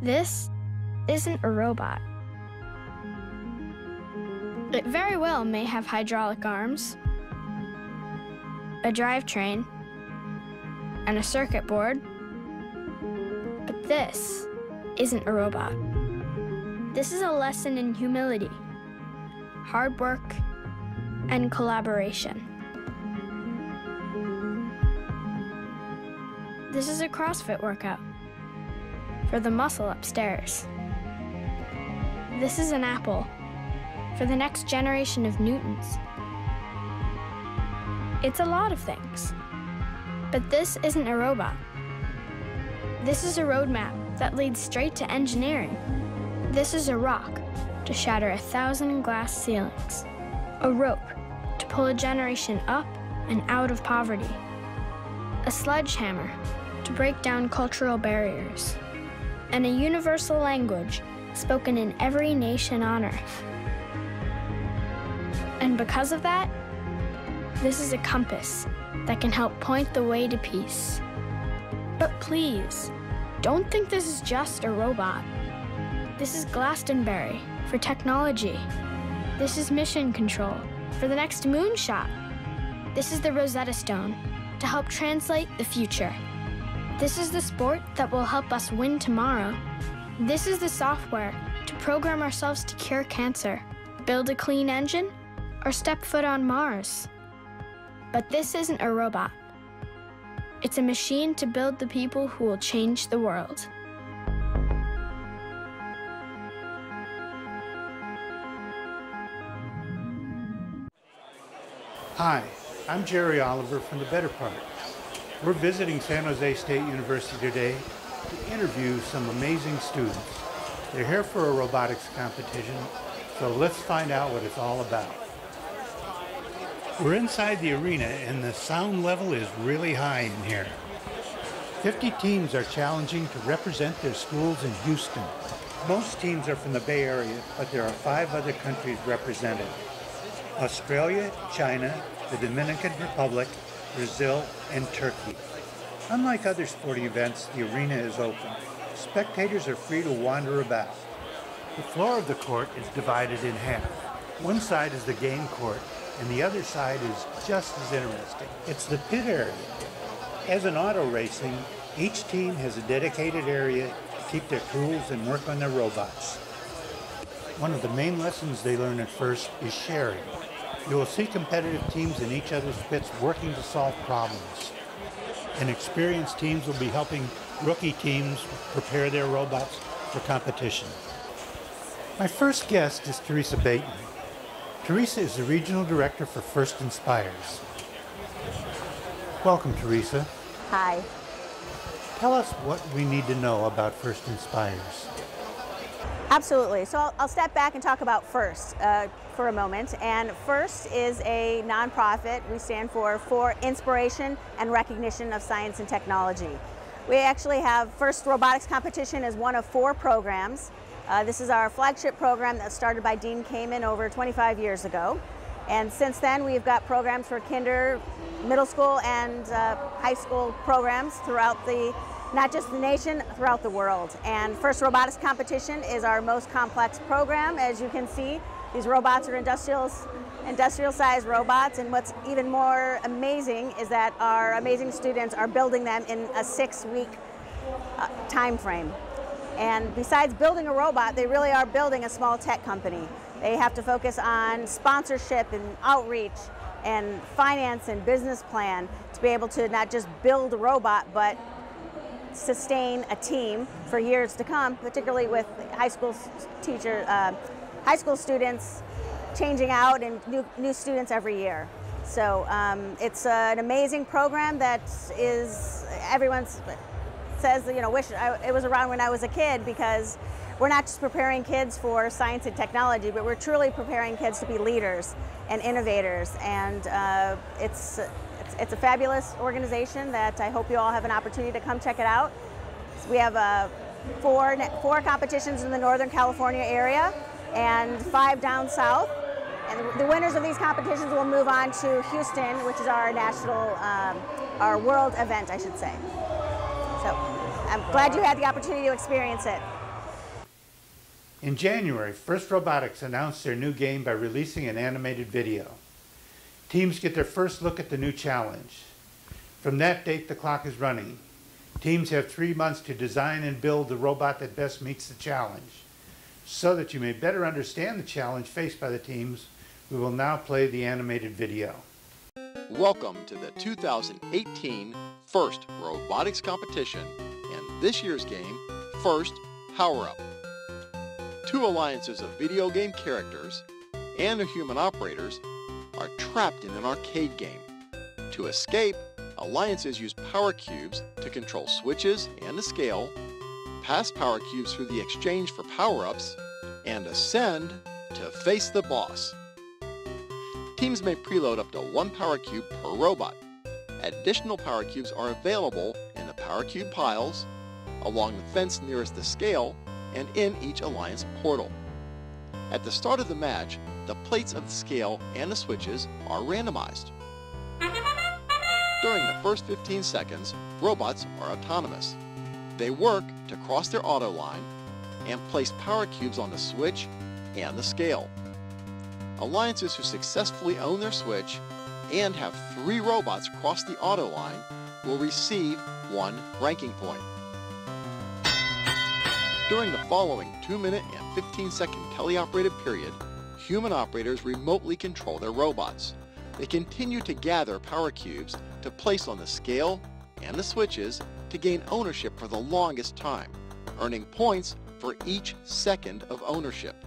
This isn't a robot. It very well may have hydraulic arms, a drivetrain, and a circuit board, but this isn't a robot. This is a lesson in humility, hard work, and collaboration. This is a CrossFit workout for the muscle upstairs. This is an apple for the next generation of Newtons. It's a lot of things, but this isn't a robot. This is a roadmap that leads straight to engineering. This is a rock to shatter 1,000 glass ceilings, a rope to pull a generation up and out of poverty, a sledgehammer to break down cultural barriers, and a universal language spoken in every nation on Earth. And because of that, this is a compass that can help point the way to peace. But please, don't think this is just a robot. This is Glastonbury for technology. This is mission control for the next moonshot. This is the Rosetta Stone to help translate the future. This is the sport that will help us win tomorrow. This is the software to program ourselves to cure cancer, build a clean engine, or step foot on Mars. But this isn't a robot. It's a machine to build the people who will change the world. Hi, I'm Jerry Oliver from The Better Part. We're visiting San Jose State University today to interview some amazing students. They're here for a robotics competition, so let's find out what it's all about. We're inside the arena and the sound level is really high in here. 50 teams are challenging to represent their schools in Houston. Most teams are from the Bay Area, but there are 5 other countries represented: Australia, China, the Dominican Republic, Brazil, and Turkey. Unlike other sporting events, the arena is open. Spectators are free to wander about. The floor of the court is divided in half. One side is the game court, and the other side is just as interesting. It's the pit area. As in auto racing, each team has a dedicated area to keep their tools and work on their robots. One of the main lessons they learn at first is sharing. You will see competitive teams in each other's pits working to solve problems. And experienced teams will be helping rookie teams prepare their robots for competition. My first guest is Teresa Bateman. Teresa is the Regional Director for First Inspires. Welcome, Teresa. Hi. Tell us what we need to know about First Inspires. Absolutely. So I'll step back and talk about FIRST for a moment. And FIRST is a nonprofit. We stand for Inspiration and Recognition of Science and Technology. We actually have FIRST Robotics Competition as one of 4 programs. This is our flagship program that started by Dean Kamen over 25 years ago. And since then, we've got programs for kinder, middle school, and high school programs throughout not just the nation, throughout the world. And FIRST Robotics Competition is our most complex program. As you can see, these robots are industrial-sized robots, and what's even more amazing is that our amazing students are building them in a 6-week time frame. And besides building a robot, they really are building a small tech company. They have to focus on sponsorship and outreach and finance and business plan to be able to not just build a robot, but sustain a team for years to come, particularly with high school students changing out and new students every year. So it's an amazing program that is, everyone says, you know, wish it was around when I was a kid, because we're not just preparing kids for science and technology, but we're truly preparing kids to be leaders and innovators. And it's a fabulous organization that I hope you all have an opportunity to come check it out. So we have 4 competitions in the Northern California area and 5 down south. And the winners of these competitions will move on to Houston, which is our national, our world event, I should say. So I'm glad you had the opportunity to experience it. In January, First Robotics announced their new game by releasing an animated video. Teams get their first look at the new challenge. From that date, the clock is running. Teams have 3 months to design and build the robot that best meets the challenge. So that you may better understand the challenge faced by the teams, we will now play the animated video. Welcome to the 2018 First Robotics Competition and this year's game, First Power Up. 2 alliances of video game characters and their human operators are trapped in an arcade game. To escape, alliances use power cubes to control switches and to scale, pass power cubes through the exchange for power-ups, and ascend to face the boss. Teams may preload up to 1 power cube per robot. Additional power cubes are available in the power cube piles, along the fence nearest the scale, and in each alliance portal. At the start of the match, the plates of the scale and the switches are randomized. During the first 15 seconds, robots are autonomous. They work to cross their auto line and place power cubes on the switch and the scale. Alliances who successfully own their switch and have 3 robots cross the auto line will receive 1 ranking point. During the following 2-minute and 15-second teleoperated period, human operators remotely control their robots. They continue to gather power cubes to place on the scale and the switches to gain ownership for the longest time, earning points for each second of ownership.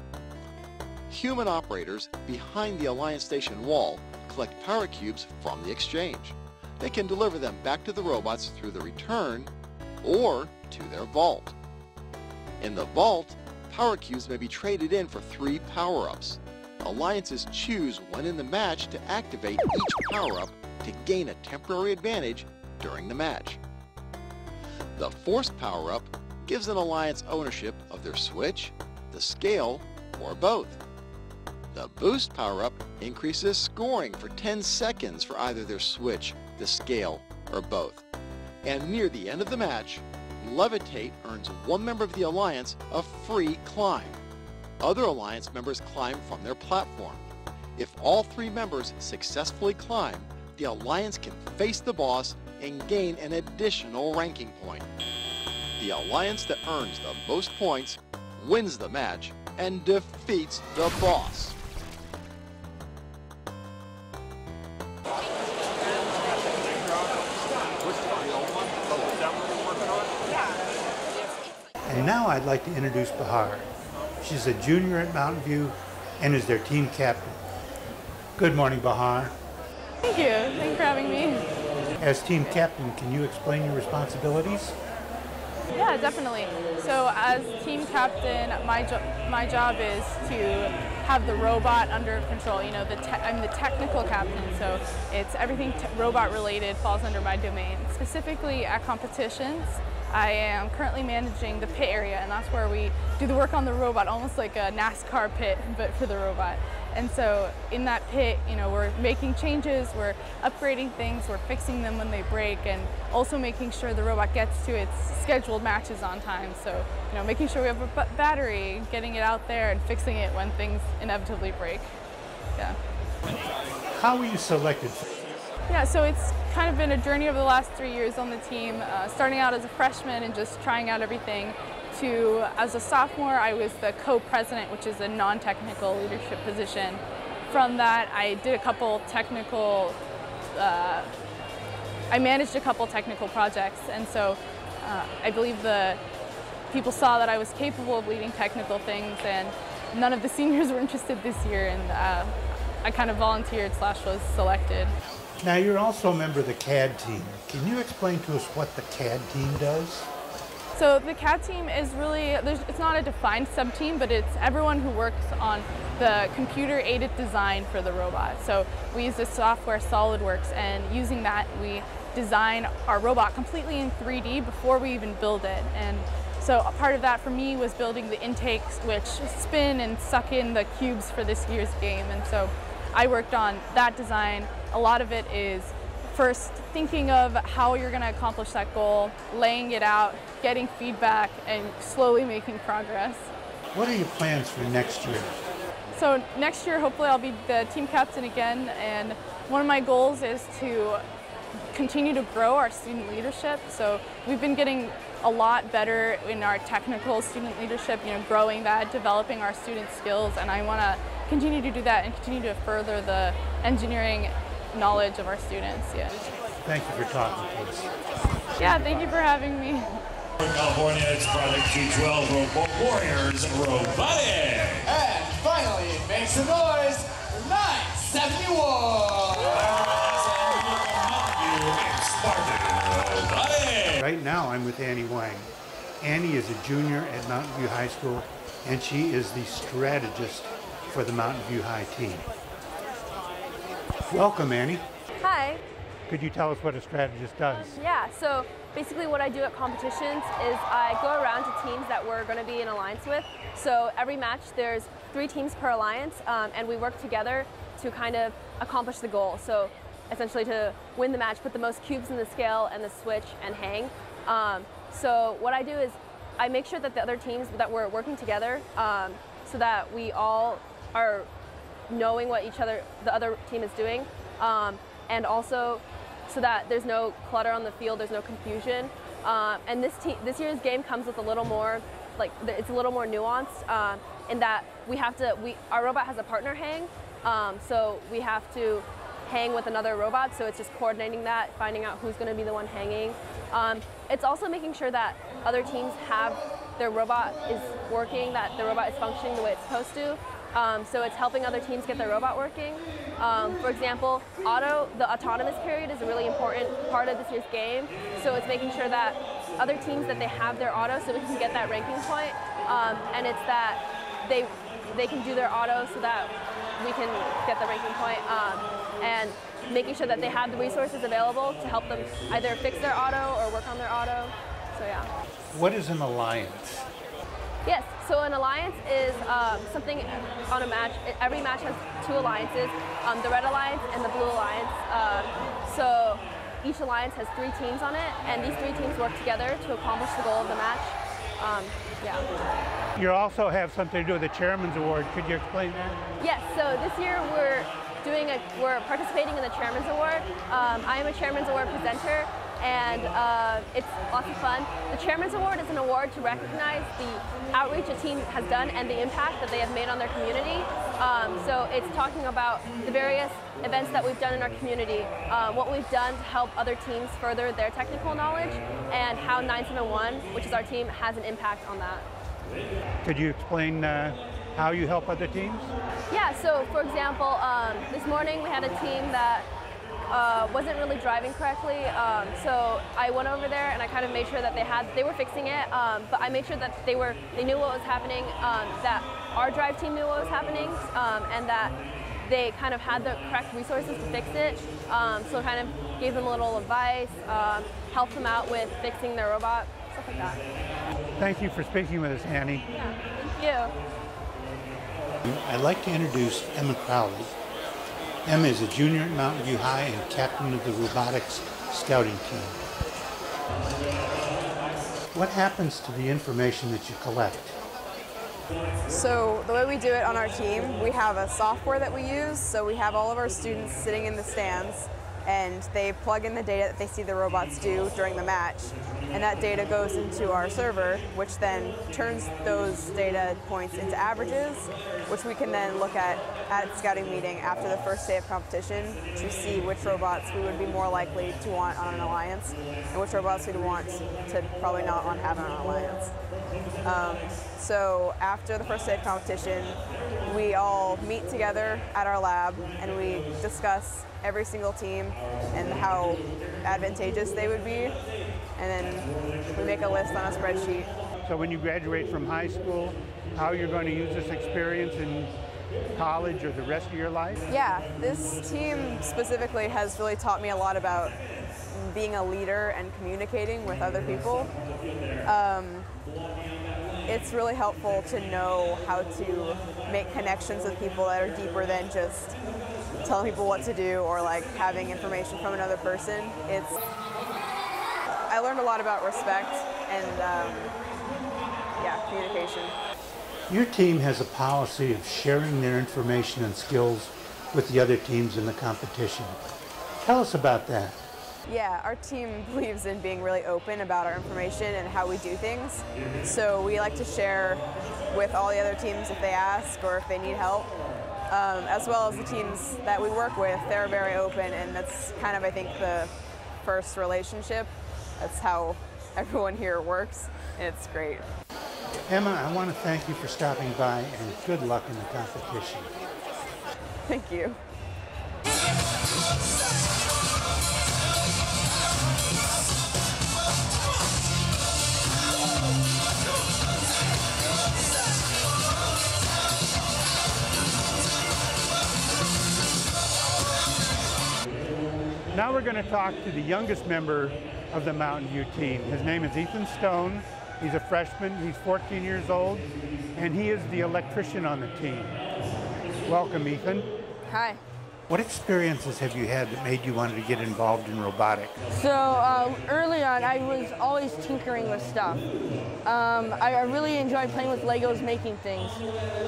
Human operators behind the Alliance Station wall collect power cubes from the exchange. They can deliver them back to the robots through the return or to their vault. In the vault, power cubes may be traded in for 3 power-ups. Alliances choose when in the match to activate each power-up to gain a temporary advantage during the match. The forced power-up gives an alliance ownership of their switch, the scale, or both. The boost power-up increases scoring for 10 seconds for either their switch, the scale, or both. And near the end of the match, Levitate earns 1 member of the alliance a free climb. Other alliance members climb from their platform. If all 3 members successfully climb, the alliance can face the boss and gain an additional ranking point. The alliance that earns the most points wins the match and defeats the boss. And now I'd like to introduce Bahar. She's a junior at Mountain View and is their team captain. Good morning, Bahar. Thank you. Thank you for having me. As team captain, can you explain your responsibilities? Yeah, definitely. So as team captain, my job is to have the robot under control. You know, I'm the technical captain, so it's everything robot related falls under my domain. Specifically at competitions, I am currently managing the pit area, and that's where we do the work on the robot, almost like a NASCAR pit, but for the robot. And so in that pit, you know, we're making changes, we're upgrading things, we're fixing them when they break, and also making sure the robot gets to its scheduled matches on time. So, you know, making sure we have a battery, getting it out there, and fixing it when things inevitably break. Yeah. How were you selected? Yeah, so it's kind of been a journey over the last 3 years on the team, starting out as a freshman and just trying out everything, to as a sophomore I was the co-president, which is a non-technical leadership position. From that I did a couple technical, I managed a couple technical projects, and so I believe the people saw that I was capable of leading technical things, and none of the seniors were interested this year, and I kind of volunteered / was selected. Now you're also a member of the CAD team. Can you explain to us what the CAD team does? So the CAD team is really, it's not a defined sub-team, but it's everyone who works on the computer-aided design for the robot. So we use this software, SolidWorks, and using that we design our robot completely in 3D before we even build it. And so a part of that for me was building the intakes, which spin and suck in the cubes for this year's game. And so I worked on that design. A lot of it is first thinking of how you're going to accomplish that goal, laying it out, getting feedback, and slowly making progress. What are your plans for next year? So next year, hopefully I'll be the team captain again, and one of my goals is to continue to grow our student leadership. So we've been getting a lot better in our technical student leadership, growing that, developing our student skills, and I want to continue to do that and continue to further the engineering knowledge of our students. Yeah. Thank you for talking to us. Yeah, thank you for having me. California, it's Project G12 Robot Warriors Robotics. And finally, make some noise for 971. Spartan Robotics. Right now I'm with Annie Wang. Annie is a junior at Mountain View High School, and she is the strategist for the Mountain View High team. Welcome, Annie. Hi. Could you tell us what a strategist does? Yeah, so basically what I do at competitions is I go around to teams that we're going to be in alliance with. So every match there's 3 teams per alliance, and we work together to kind of accomplish the goal. So essentially to win the match, put the most cubes in the scale and the switch and hang. So what I do is I make sure that the other teams that we're working together, so that we all are knowing what the other team is doing, and also so that there's no clutter on the field, there's no confusion. And this year's game comes with a little more, it's a little more nuanced in that our robot has a partner hang, so we have to hang with another robot, so it's just coordinating that, finding out who's going to be the one hanging. It's also making sure that other teams have their robot is working, that the robot is functioning the way it's supposed to. So it's helping other teams get their robot working. For example, the autonomous period is a really important part of this year's game. So it's making sure that other teams that they have their auto so we can get that ranking point. And it's that they can do their auto so that we can get the ranking point. And making sure that they have the resources available to help them either fix their auto or work on their auto. So yeah. What is an alliance? Yes, so an alliance is something on a match. Every match has 2 alliances, the red alliance and the blue alliance. So each alliance has 3 teams on it, and these 3 teams work together to accomplish the goal of the match. Yeah. You also have something to do with the Chairman's Award. Could you explain that? Yes, so this year we're participating in the Chairman's Award. I am a Chairman's Award presenter, and it's lots of fun. The Chairman's Award is an award to recognize the outreach a team has done and the impact that they have made on their community. So it's talking about the various events that we've done in our community, what we've done to help other teams further their technical knowledge, and how 971, which is our team, has an impact on that. Could you explain how you help other teams? Yeah, so for example, this morning we had a team that wasn't really driving correctly, so I went over there and I kind of made sure that they were fixing it, but I made sure that they knew what was happening, that our drive team knew what was happening, and that they kind of had the correct resources to fix it. So kind of gave them a little advice, helped them out with fixing their robot, stuff like that. Thank you for speaking with us, Annie. Yeah, thank you. I'd like to introduce Emma Crowley. Emma is a junior at Mountain View High and captain of the Robotics scouting team. What happens to the information that you collect? So the way we do it on our team, we have a software that we use. So we have all of our students sitting in the stands, and they plug in the data that they see the robots do during the match. And that data goes into our server, which then turns those data points into averages, which we can then look at scouting meeting after the first day of competition to see which robots we would be more likely to want on an alliance and which robots we'd want to probably not want to have on an alliance. So after the first day of competition, we all meet together at our lab and we discuss every single team and how advantageous they would be, and then we make a list on a spreadsheet. So when you graduate from high school, how you're going to use this experience in college or the rest of your life? Yeah, this team specifically has really taught me a lot about being a leader and communicating with other people. It's really helpful to know how to make connections with people that are deeper than just telling people what to do or like having information from another person. I learned a lot about respect and yeah, communication. Your team has a policy of sharing their information and skills with the other teams in the competition. Tell us about that. Yeah, our team believes in being really open about our information and how we do things. So we like to share with all the other teams if they ask or if they need help. As well as the teams that we work with, they're very open, and that's kind of, I think, the first relationship. That's how everyone here works, and it's great. Emma, I want to thank you for stopping by, and good luck in the competition. Thank you. Now we're going to talk to the youngest member of the Mountain View team. His name is Ethan Stone. He's a freshman. He's 14 years old, and he is the electrician on the team. Welcome, Ethan. Hi. What experiences have you had that made you want to get involved in robotics? So early on, I was always tinkering with stuff. I really enjoyed playing with Legos, making things,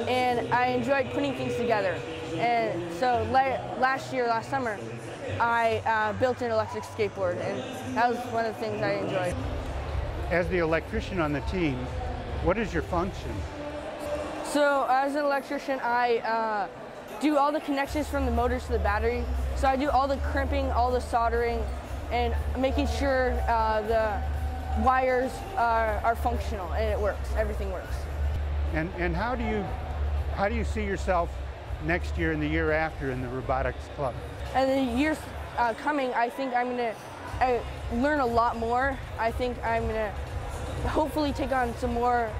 and I enjoyed putting things together. And so last summer, I built an electric skateboard, and that was one of the things I enjoyed. As the electrician on the team, what is your function? So as an electrician, I do all the connections from the motors to the battery. So I do all the crimping, all the soldering, and making sure the wires are functional and it works. Everything works. And how do you see yourself next year and the year after in the robotics club? And the years coming, I think I'm going to learn a lot more. I think I'm going to hopefully take on some more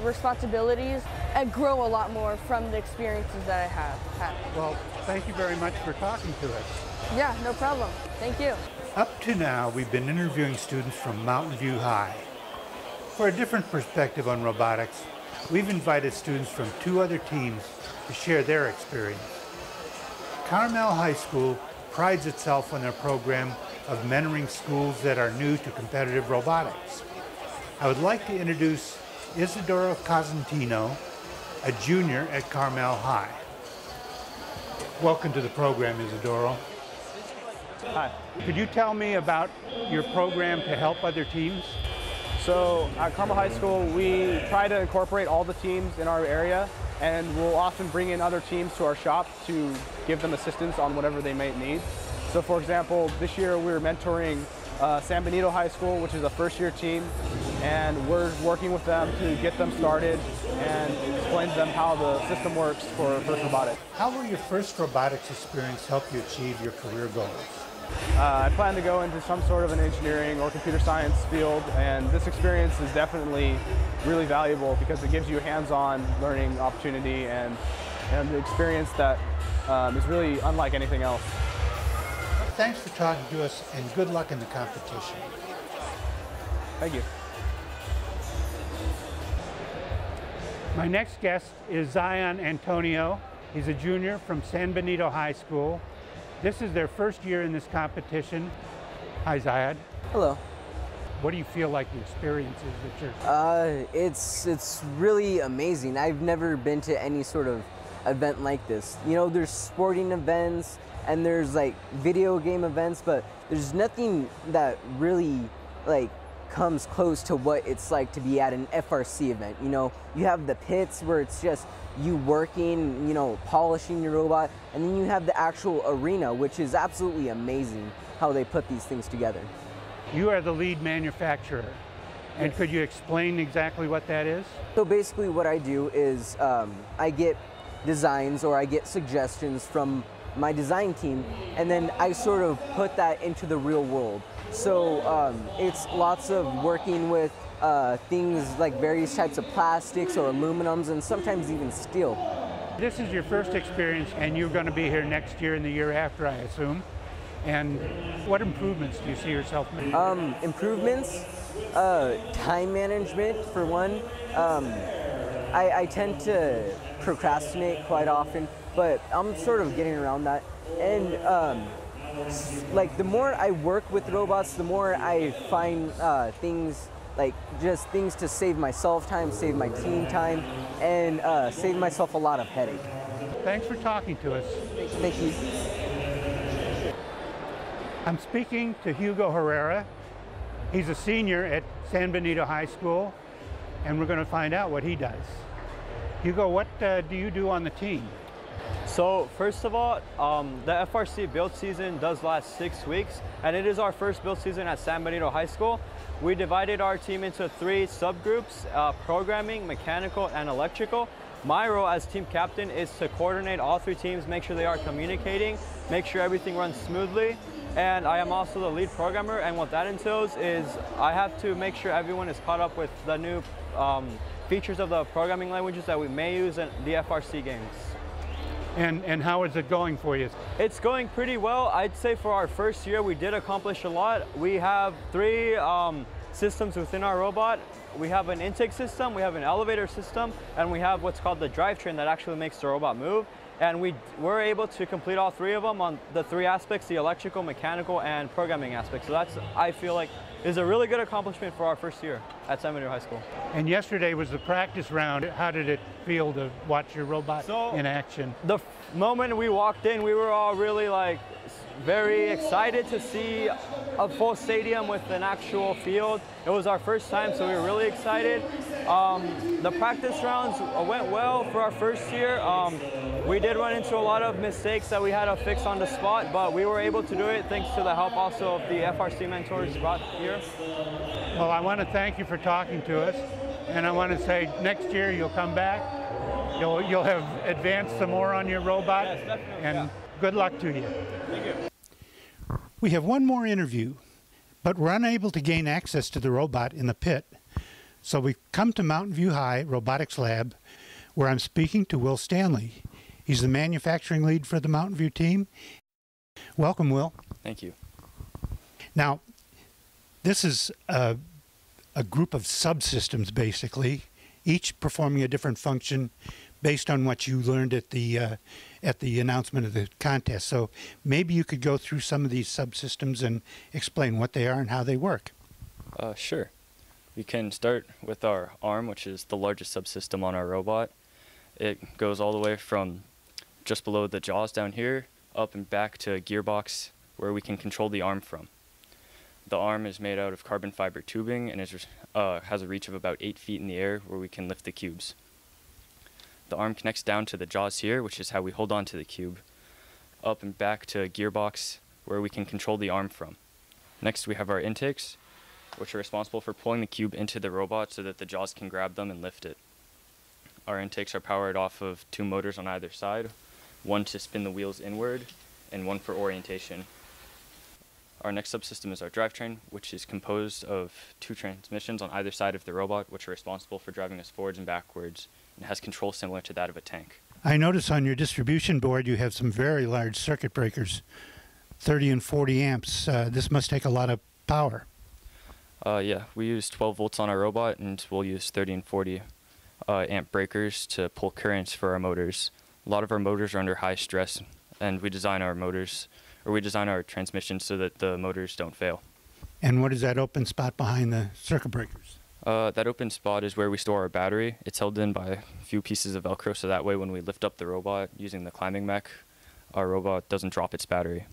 responsibilities and grow a lot more from the experiences that I have had. Well, thank you very much for talking to us. Yeah, no problem. Thank you. Up to now, we've been interviewing students from Mountain View High. For a different perspective on robotics, we've invited students from two other teams to share their experience. Carmel High School prides itself on their program of mentoring schools that are new to competitive robotics. I would like to introduce Isadora Cosentino, a junior at Carmel High. Welcome to the program, Isadora. Hi. Could you tell me about your program to help other teams? So at Carmel High School, we try to incorporate all the teams in our area, and we'll often bring in other teams to our shop to give them assistance on whatever they might need. So for example, this year we're mentoring San Benito High School, which is a first-year team, and we're working with them to get them started and explain to them how the system works for FIRST Robotics. How will your first robotics experience help you achieve your career goals? I plan to go into some sort of an engineering or computer science field, and this experience is definitely really valuable because it gives you a hands-on learning opportunity and an experience that is really unlike anything else. Thanks for talking to us, and good luck in the competition. Thank you. My next guest is Zion Antonio. He's a junior from San Benito High School. This is their first year in this competition. Hi, Zion. Hello. What do you feel like the experience is that you're? It's really amazing. I've never been to any sort of event like this. You know, there's sporting events and there's like video game events, but there's nothing that really like comes close to what it's like to be at an FRC event. You know, you have the pits where it's just you working, you know, polishing your robot, and then you have the actual arena, which is absolutely amazing how they put these things together. You are the lead manufacturer, and yes. Could you explain exactly what that is? So basically what I do is I get designs or I get suggestions from my design team, and then I sort of put that into the real world. So it's lots of working with things like various types of plastics or aluminums and sometimes even steel. This is your first experience, and you're going to be here next year and the year after, I assume. And what improvements do you see yourself making? Improvements, time management for one. I tend to procrastinate quite often, but I'm sort of getting around that. And like the more I work with robots, the more I find things like just things to save myself time, save my team time, and save myself a lot of headache. Thanks for talking to us. Thank you. I'm speaking to Hugo Herrera. He's a senior at San Benito High School, and we're going to find out what he does. Hugo, what do you do on the team? So first of all, the FRC build season does last 6 weeks, and it is our first build season at San Benito High School. We divided our team into 3 subgroups, programming, mechanical, and electrical. My role as team captain is to coordinate all 3 teams, make sure they are communicating, make sure everything runs smoothly. And I am also the lead programmer, and what that entails is I have to make sure everyone is caught up with the new features of the programming languages that we may use in the FRC games. And how is it going for you? It's going pretty well. I'd say for our first year we did accomplish a lot. We have 3 systems within our robot. We have an intake system, we have an elevator system, and we have what's called the drivetrain that actually makes the robot move. And we were able to complete all 3 of them on the 3 aspects, the electrical, mechanical, and programming aspects. So that's, I feel like, is a really good accomplishment for our first year at San Benito High School. And yesterday was the practice round. How did it feel to watch your robot in action? The moment we walked in, we were all really very excited to see a full stadium with an actual field. It was our first time, so we were really excited. The practice rounds went well for our first year. We did run into a lot of mistakes that we had to fix on the spot, but we were able to do it thanks to the help also of the FRC mentors brought here. Well, I want to thank you for talking to us, and I want to say next year you'll come back, you'll have advanced some more on your robot, and good luck to you. Thank you. We have one more interview, but we're unable to gain access to the robot in the pit. So we've come to Mountain View High Robotics Lab, where I'm speaking to Will Stanley. He's the manufacturing lead for the Mountain View team. Welcome, Will. Thank you. Now, this is a group of subsystems, basically, each performing a different function based on what you learned at the announcement of the contest. So maybe you could go through some of these subsystems and explain what they are and how they work. Sure. We can start with our arm, which is the largest subsystem on our robot. It goes all the way from just below the jaws down here, up and back to a gearbox where we can control the arm from. The arm is made out of carbon fiber tubing and has a reach of about 8 feet in the air where we can lift the cubes. The arm connects down to the jaws here, which is how we hold on to the cube, up and back to a gearbox where we can control the arm from. Next we have our intakes, which are responsible for pulling the cube into the robot so that the jaws can grab them and lift it. Our intakes are powered off of 2 motors on either side, one to spin the wheels inward and one for orientation. Our next subsystem is our drivetrain, which is composed of 2 transmissions on either side of the robot, which are responsible for driving us forwards and backwards, and has control similar to that of a tank. I notice on your distribution board you have some very large circuit breakers, 30 and 40 amps. This must take a lot of power. Yeah, we use 12 volts on our robot, and we'll use 30 and 40 amp breakers to pull currents for our motors. A lot of our motors are under high stress, and we design our transmissions so that the motors don't fail. And what is that open spot behind the circuit breakers? That open spot is where we store our battery. It's held in by a few pieces of Velcro, so that way when we lift up the robot using the climbing mech, our robot doesn't drop its battery.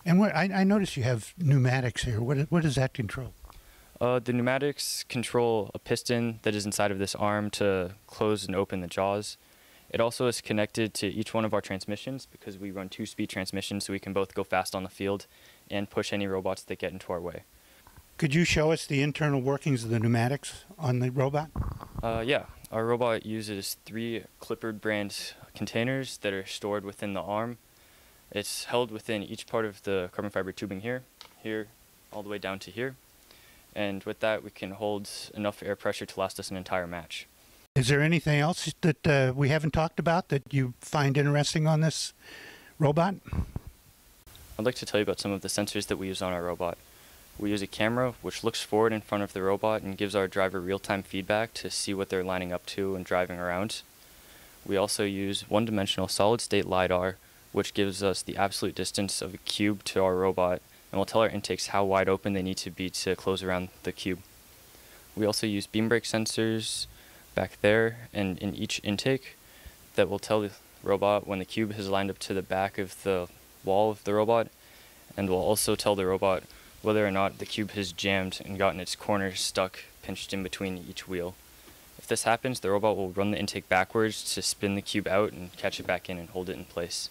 And I notice you have pneumatics here. What does that control? The pneumatics control a piston that is inside of this arm to close and open the jaws. It also is connected to each one of our transmissions because we run 2-speed transmissions, so we can both go fast on the field and push any robots that get into our way. Could you show us the internal workings of the pneumatics on the robot? Yeah, our robot uses 3 Clippard brand containers that are stored within the arm. It's held within each part of the carbon fiber tubing here, all the way down to here. And with that, we can hold enough air pressure to last us an entire match. Is there anything else that we haven't talked about that you find interesting on this robot? I'd like to tell you about some of the sensors that we use on our robot. We use a camera which looks forward in front of the robot and gives our driver real-time feedback to see what they're lining up to and driving around. We also use one-dimensional solid-state LiDAR, which gives us the absolute distance of a cube to our robot and will tell our intakes how wide open they need to be to close around the cube. We also use beam brake sensors back there and in each intake that will tell the robot when the cube has lined up to the back of the wall of the robot, and will also tell the robot whether or not the cube has jammed and gotten its corners stuck, pinched in between each wheel. If this happens, the robot will run the intake backwards to spin the cube out and catch it back in and hold it in place.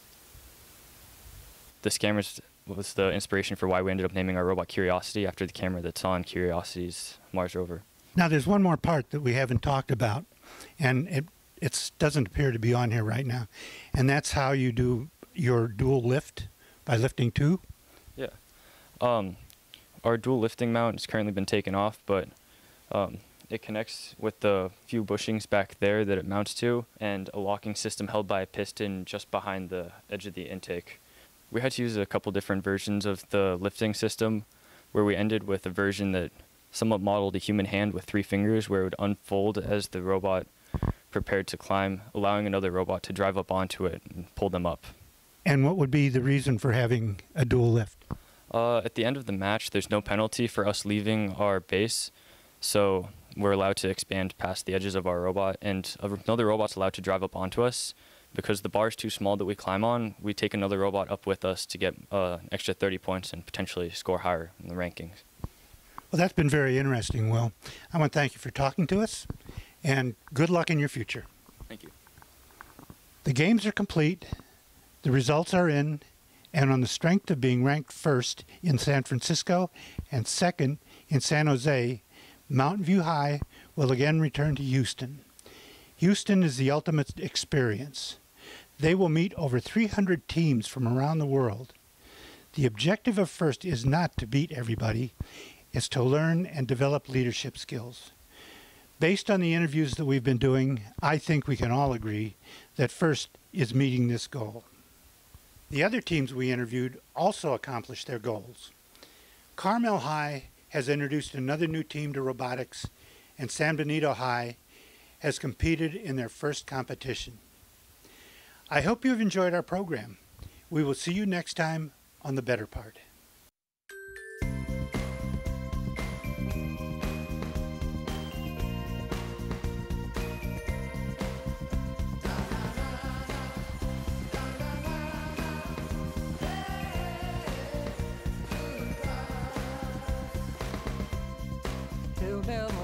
This camera was the inspiration for why we ended up naming our robot Curiosity after the camera that's on Curiosity's Mars rover. Now there's one more part that we haven't talked about, and it doesn't appear to be on here right now, and that's how you do your dual lift by lifting two. Yeah. Our dual lifting mount has currently been taken off, but it connects with the few bushings back there that it mounts to, and a locking system held by a piston just behind the edge of the intake. We had to use a couple different versions of the lifting system, where we ended with a version that somewhat modeled a human hand with 3 fingers, where it would unfold as the robot prepared to climb, allowing another robot to drive up onto it and pull them up. And what would be the reason for having a dual lift? At the end of the match, there's no penalty for us leaving our base, so we're allowed to expand past the edges of our robot, and another robot's allowed to drive up onto us. Because the bar is too small that we climb on, we take another robot up with us to get an extra 30 points and potentially score higher in the rankings. Well, that's been very interesting, Will. I want to thank you for talking to us, and good luck in your future. Thank you. The games are complete, the results are in, and on the strength of being ranked first in San Francisco and second in San Jose, Mountain View High will again return to Houston. Houston is the ultimate experience. They will meet over 300 teams from around the world. The objective of FIRST is not to beat everybody, it's to learn and develop leadership skills. Based on the interviews that we've been doing, I think we can all agree that FIRST is meeting this goal. The other teams we interviewed also accomplished their goals. Carmel High has introduced another new team to robotics, and San Benito High has competed in their first competition. I hope you've enjoyed our program. We will see you next time on The Better Part. Tell them